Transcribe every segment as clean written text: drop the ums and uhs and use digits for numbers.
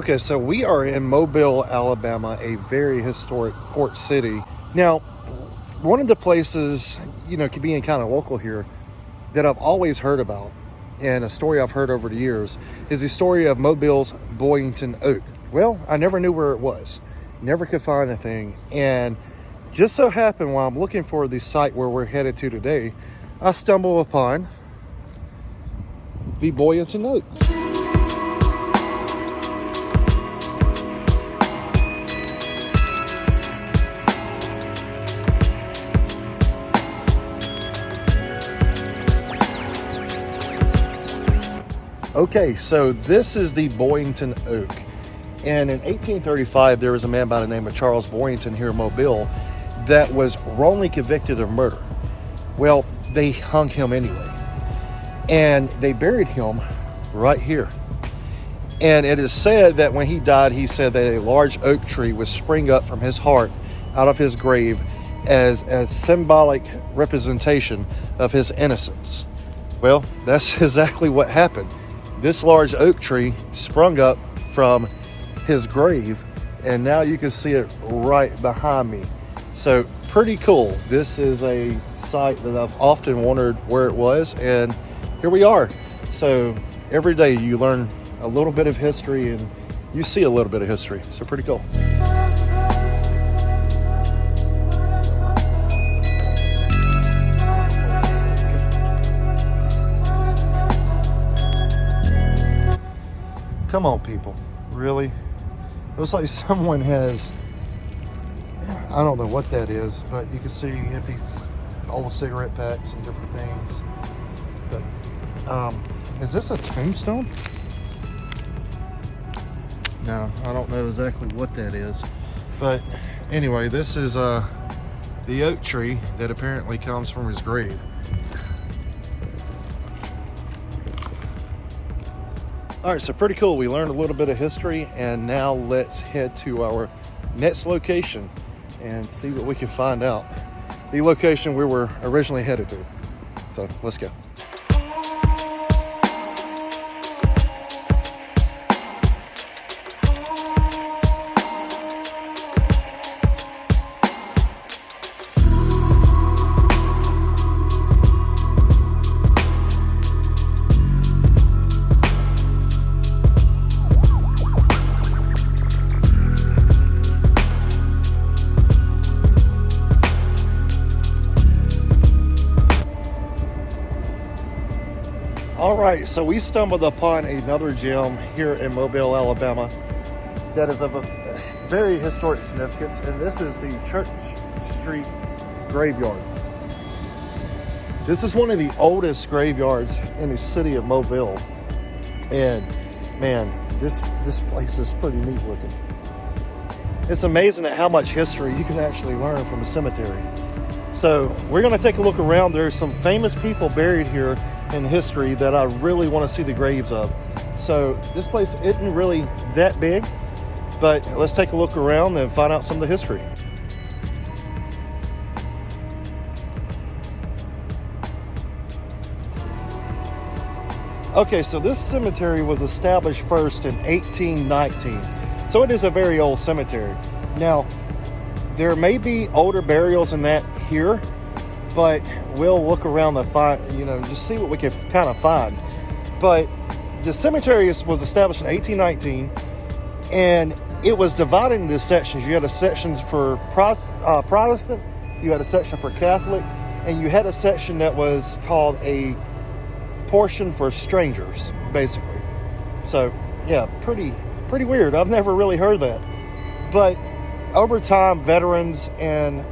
Okay, so we are in Mobile, Alabama, a very historic port city. Now, one of the places, being kind of local here, that I've always heard about, and a story I've heard over the years, is the story of Mobile's Boynton Oak. Well, I never knew where it was. Never could find anything. And just so happened, while I'm looking for the site where we're headed to today, I stumble upon the Boynton Oak. Okay, so this is the Boynton Oak. And in 1835, there was a man by the name of Charles Boynton here in Mobile that was wrongly convicted of murder. Well, they hung him anyway. And they buried him right here. And it is said that when he died, he said that a large oak tree would spring up from his heart out of his grave as a symbolic representation of his innocence. Well, that's exactly what happened. This large oak tree sprung up from his grave, and now you can see it right behind me. So pretty cool. This is a site that I've often wondered where it was, and here we are. So every day you learn a little bit of history and you see a little bit of history. So pretty cool. Come on, people. Really? Looks like someone has, I don't know what that is, but you can see these old cigarette packs and different things. But is this a tombstone? No, I don't know exactly what that is. But anyway, this is the oak tree that apparently comes from his grave. All right, so pretty cool. We learned a little bit of history, and now let's head to our next location and see what we can find out. The location we were originally headed to. So let's go. All right, so we stumbled upon another gem here in Mobile, Alabama that is of a very historic significance, and this is the Church Street Graveyard. This is one of the oldest graveyards in the city of Mobile, and man, this place is pretty neat looking. It's amazing at how much history you can actually learn from a cemetery. So we're going to take a look around. There's some famous people buried here in history that I really want to see the graves of. So this place isn't really that big, but let's take a look around and find out some of the history. Okay, so this cemetery was established first in 1819. So it is a very old cemetery. Now, there may be older burials than that here, but we'll look around and find, just see what we can kind of find. But the cemetery was established in 1819, and it was divided into sections. You had a section for Protestant, you had a section for Catholic, and you had a section that was called a portion for strangers, basically. So, yeah, pretty weird. I've never really heard that. But over time, veterans and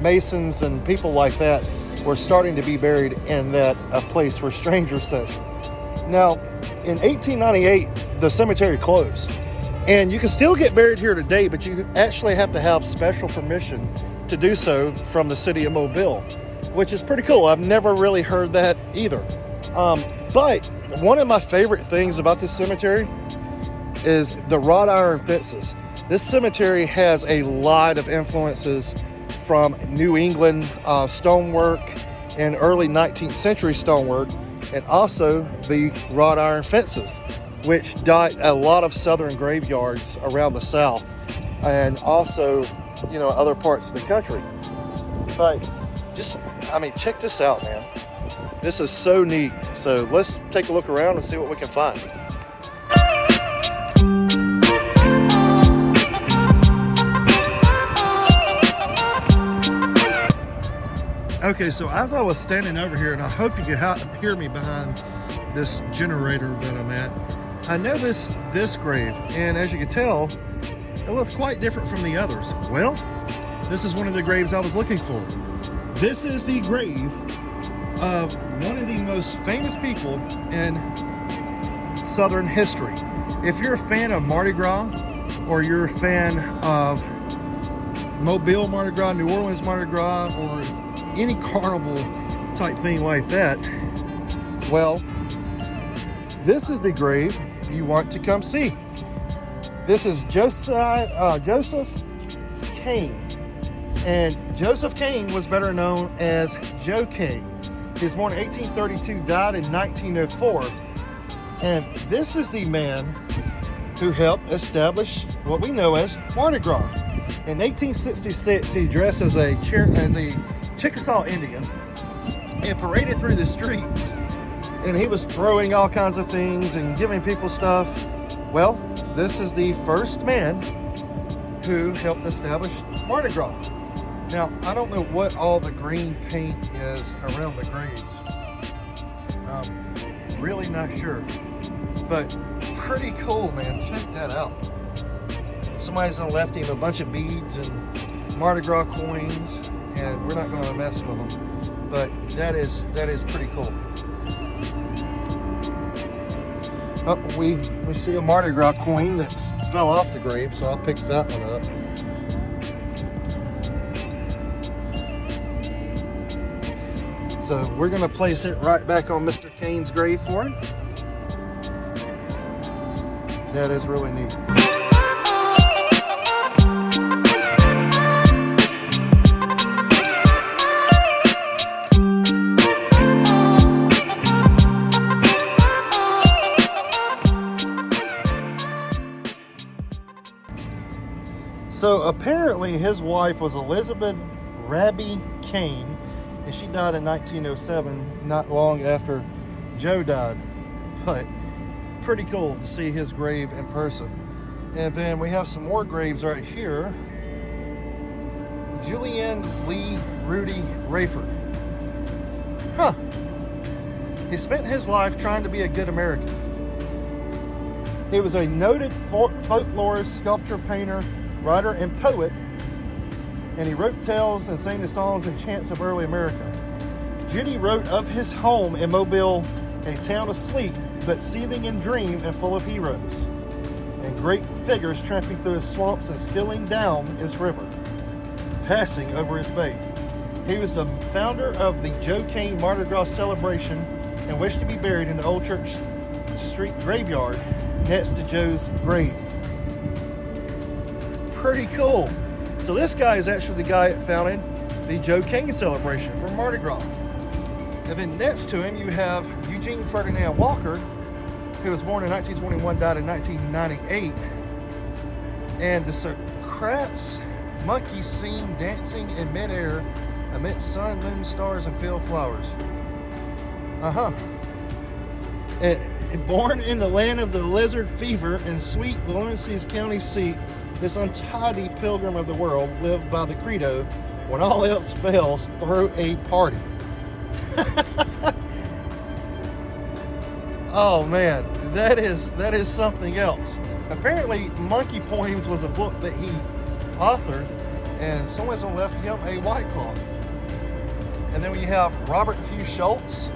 Masons and people like that were starting to be buried in that a place for strangers section. Now, in 1898, the cemetery closed, and you can still get buried here today, but you actually have to have special permission to do so from the city of Mobile, which is pretty cool. I've never really heard that either. But one of my favorite things about this cemetery is the wrought iron fences. This cemetery has a lot of influences from New England stonework and early 19th century stonework, and also the wrought iron fences. which dot a lot of southern graveyards around the South and also, you know, other parts of the country. But just, I mean, check this out, man. This is so neat. So let's take a look around and see what we can find. Okay, so as I was standing over here, and I hope you can hear me behind this generator that I'm at, I noticed this grave, and as you can tell, it looks quite different from the others. Well, this is one of the graves I was looking for. This is the grave of one of the most famous people in Southern history. If you're a fan of Mardi Gras, or you're a fan of Mobile Mardi Gras, New Orleans Mardi Gras, or any carnival type thing like that, well, this is the grave you want to come see. This is Joseph Kane. And Joseph Kane was better known as Joe Kane. He was born in 1832, died in 1904. And this is the man who helped establish what we know as Mardi Gras. In 1866, he dressed as a Chickasaw Indian and paraded through the streets. And he was throwing all kinds of things and giving people stuff. Well, this is the first man who helped establish Mardi Gras. Now, I don't know what all the green paint is around the graves. Really not sure. But pretty cool, man. Check that out. Somebody's gonna left him a bunch of beads and Mardi Gras coins, and we're not gonna mess with them. But that is pretty cool. Oh, we see a Mardi Gras coin that fell off the grave, so I'll pick that one up. So we're gonna place it right back on Mr. Kane's grave for him. That is really neat. So apparently his wife was Elizabeth Raby Kane, and she died in 1907, not long after Joe died. But pretty cool to see his grave in person. And then we have some more graves right here. Julian Lee Rudy Rayford. Huh. He spent his life trying to be a good American. He was a noted folklorist, sculptor, painter, writer, and poet, and he wrote tales and sang the songs and chants of early America. Judy wrote of his home in Mobile, a town asleep, but seething in dream and full of heroes, and great figures tramping through his swamps and stealing down his river, passing over his bay. He was the founder of the Joe Kane Mardi Gras celebration and wished to be buried in the Old Church Street graveyard next to Joe's grave. Pretty cool. So this guy is actually the guy that founded the Joe Kane celebration for Mardi Gras. And then next to him you have Eugene Ferdinand Walker, who was born in 1921, died in 1998. And the Socrates monkey seen dancing in midair amidst sun, moon, stars, and field flowers. Born in the land of the lizard fever in sweet Lunacy's county seat, this untidy pilgrim of the world lived by the credo, when all else fails, throw a party. Oh man, that is something else. Apparently, Monkey Poems was a book that he authored, and someone's left him a white claw. And then we have Robert Hugh Schultz,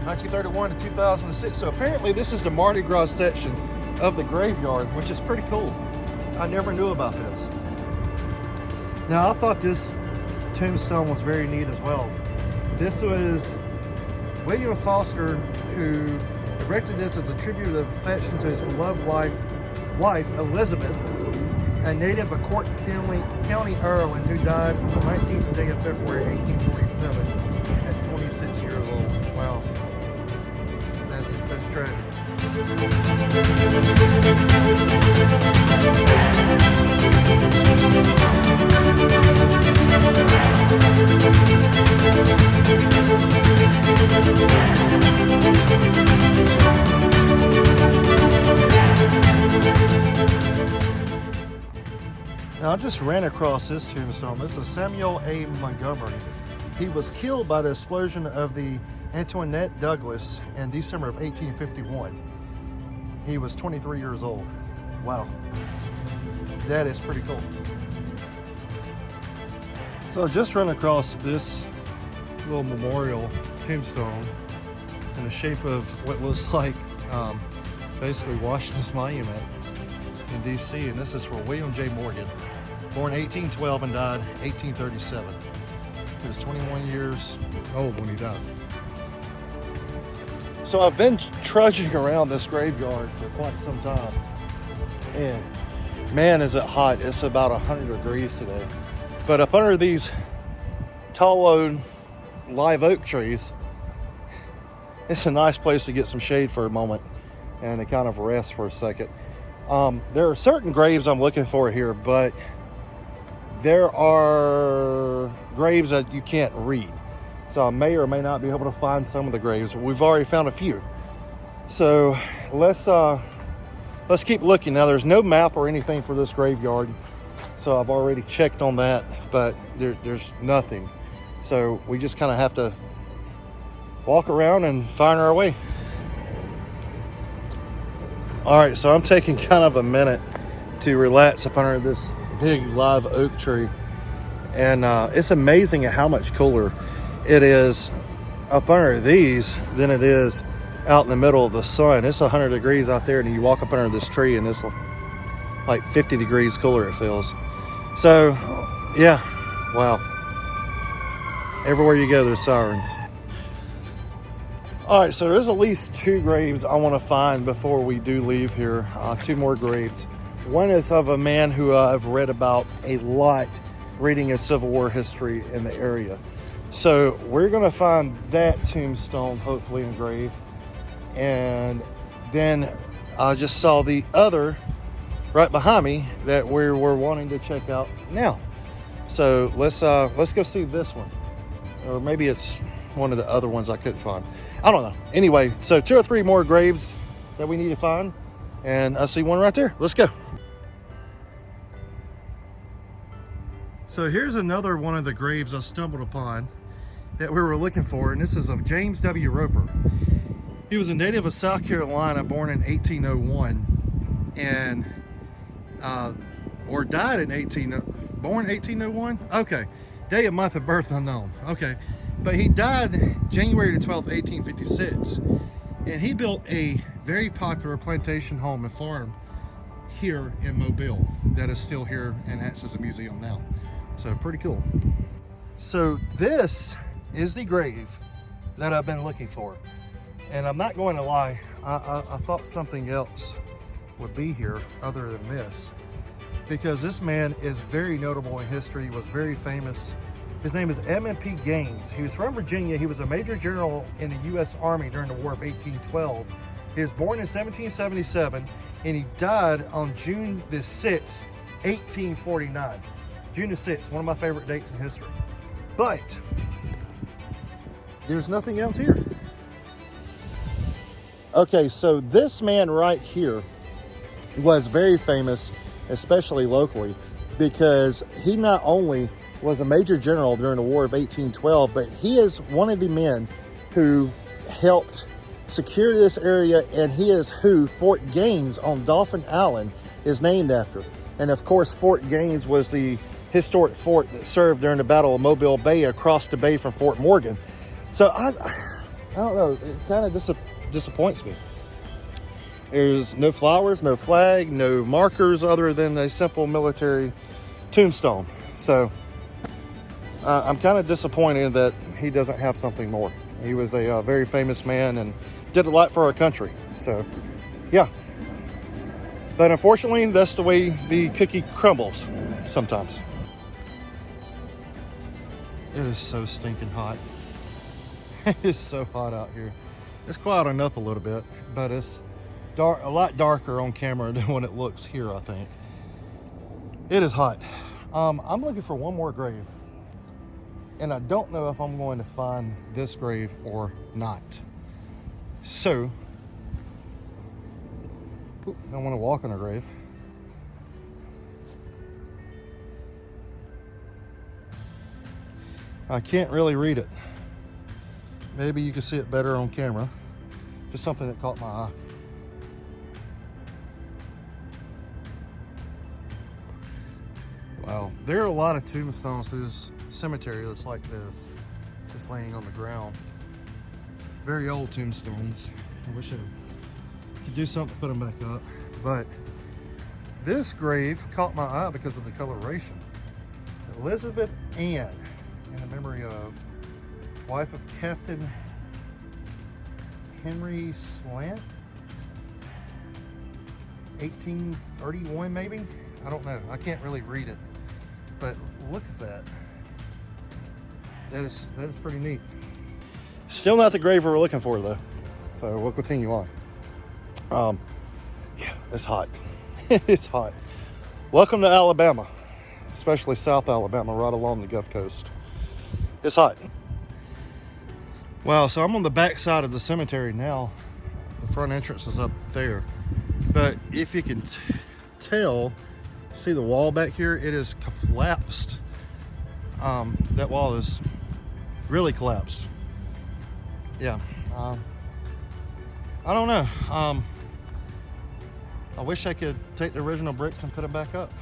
1931 to 2006. So apparently this is the Mardi Gras section of the graveyard, which is pretty cool. I never knew about this. Now, I thought this tombstone was very neat as well. This was William Foster who erected this as a tribute of affection to his beloved wife Elizabeth, a native of Cork County, Ireland, who died on the 19th day of February 1847 at 26 years old. Wow, that's tragic. Now, I just ran across this tombstone. This is Samuel A. Montgomery. He was killed by the explosion of the Antoinette Douglas in December of 1851. He was 23 years old. Wow. That is pretty cool. So I just ran across this little memorial tombstone in the shape of what looks like basically Washington's monument in DC, and this is for William J. Morgan, born 1812 and died 1837. He was 21 years old when he died. So I've been trudging around this graveyard for quite some time, and man, is it hot. It's about 100 degrees today. But up under these tall live oak trees, it's a nice place to get some shade for a moment and to kind of rest for a second. There are certain graves I'm looking for here, but there are graves that you can't read. So I may or may not be able to find some of the graves, but we've already found a few. So let's keep looking. Now, there's no map or anything for this graveyard, so I've already checked on that, but there's nothing. So we just kind of have to walk around and find our way. All right, so I'm taking kind of a minute to relax up under this big live oak tree, and it's amazing at how much cooler it is up under these than it is out in the middle of the sun. It's 100 degrees out there, and you walk up under this tree and it's like 50 degrees cooler, it feels. So yeah, wow. Everywhere you go, there's sirens. All right, so there's at least 2 graves I want to find before we do leave here. 2 more graves. One is of a man who I've read about a lot reading his Civil War history in the area. So we're going to find that tombstone, hopefully engraved. And then I just saw the other right behind me that we were wanting to check out now. So let's go see this one. Or maybe it's one of the other ones I couldn't find. I don't know. Anyway, so 2 or 3 more graves that we need to find. And I see one right there. Let's go. So here's another one of the graves I stumbled upon that we were looking for, and this is of James W. Roper. He was a native of South Carolina, born in 1801, and or died in born 1801. Okay, day of month of birth unknown. Okay, but he died January the 12th, 1856, and he built a very popular plantation home and farm here in Mobile that is still here and acts as a museum now. So pretty cool. So this is the grave that I've been looking for, and I'm not going to lie, I thought something else would be here other than this, because this man is very notable in history. He was very famous. His name is M.P. Gaines. He was from Virginia. He was a major general in the U.S. Army during the War of 1812. He was born in 1777, and he died on June the 6th, 1849. June the 6th, one of my favorite dates in history. But there's nothing else here. Okay, so this man right here was very famous, especially locally, because he not only was a major general during the War of 1812, but he is one of the men who helped secure this area, and he is who Fort Gaines on Dauphin Island is named after. And of course, Fort Gaines was the historic fort that served during the Battle of Mobile Bay across the bay from Fort Morgan. So I don't know, it kind of disappoints me. There's no flowers, no flag, no markers other than a simple military tombstone. So I'm kind of disappointed that he doesn't have something more. He was a very famous man and did a lot for our country. So yeah, but unfortunately, that's the way the cookie crumbles sometimes. It is so stinking hot. It is so hot out here. It's clouding up a little bit, but it's a lot darker on camera than when it looks here, I think. It is hot. I'm looking for one more grave. And I don't know if I'm going to find this grave or not. So, I want to walk on a grave. I can't really read it. Maybe you can see it better on camera. Just something that caught my eye. Wow, there are a lot of tombstones through this cemetery that's like this, just laying on the ground. Very old tombstones. I wish I could do something to put them back up. But this grave caught my eye because of the coloration. Elizabeth Ann, in the memory of wife of Captain Henry Slant, 1831 maybe? I don't know. I can't really read it. But look at that. That is pretty neat. Still not the grave we were looking for though. So we'll continue on. Yeah, it's hot. It's hot. Welcome to Alabama, especially South Alabama, right along the Gulf Coast. It's hot. Wow, so I'm on the back side of the cemetery now. The front entrance is up there. But if you can tell, see the wall back here? It is collapsed. That wall is really collapsed. Yeah. I don't know. I wish I could take the original bricks and put it back up.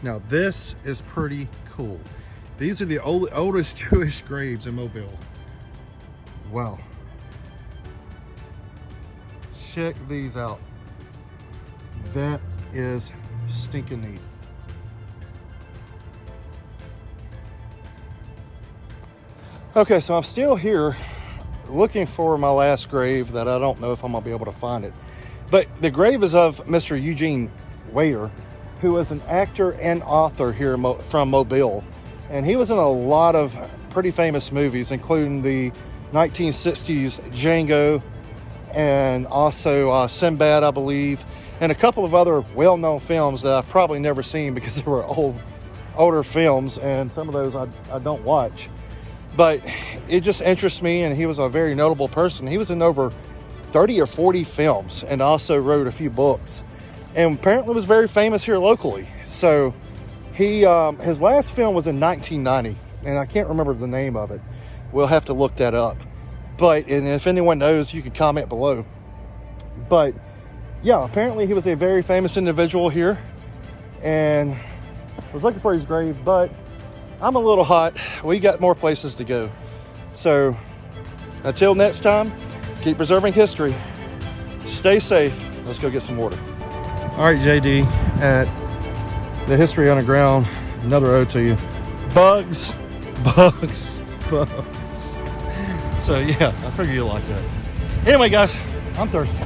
Now this is pretty cool. These are the oldest Jewish graves in Mobile. Wow. Check these out. That is stinking neat. Okay, so I'm still here looking for my last grave that I don't know if I'm gonna be able to find it. But the grave is of Mr. Eugene Waiter, who was an actor and author here from Mobile. And he was in a lot of pretty famous movies, including the 1960s Django and also Sinbad, I believe, and a couple of other well-known films that I've probably never seen because they were older films, and some of those I don't watch. But it just interests me, and he was a very notable person. He was in over 30 or 40 films and also wrote a few books, and apparently was very famous here locally. So he his last film was in 1990, and I can't remember the name of it. We'll have to look that up. And if anyone knows, you can comment below. But yeah, apparently he was a very famous individual here, and I was looking for his grave, but I'm a little hot. We got more places to go. So until next time, keep preserving history. Stay safe. Let's go get some water. All right, JD, at the History Underground, another ode to you. Bugs, bugs, bugs. So yeah, I figured you'll like that. Anyway, guys, I'm thirsty.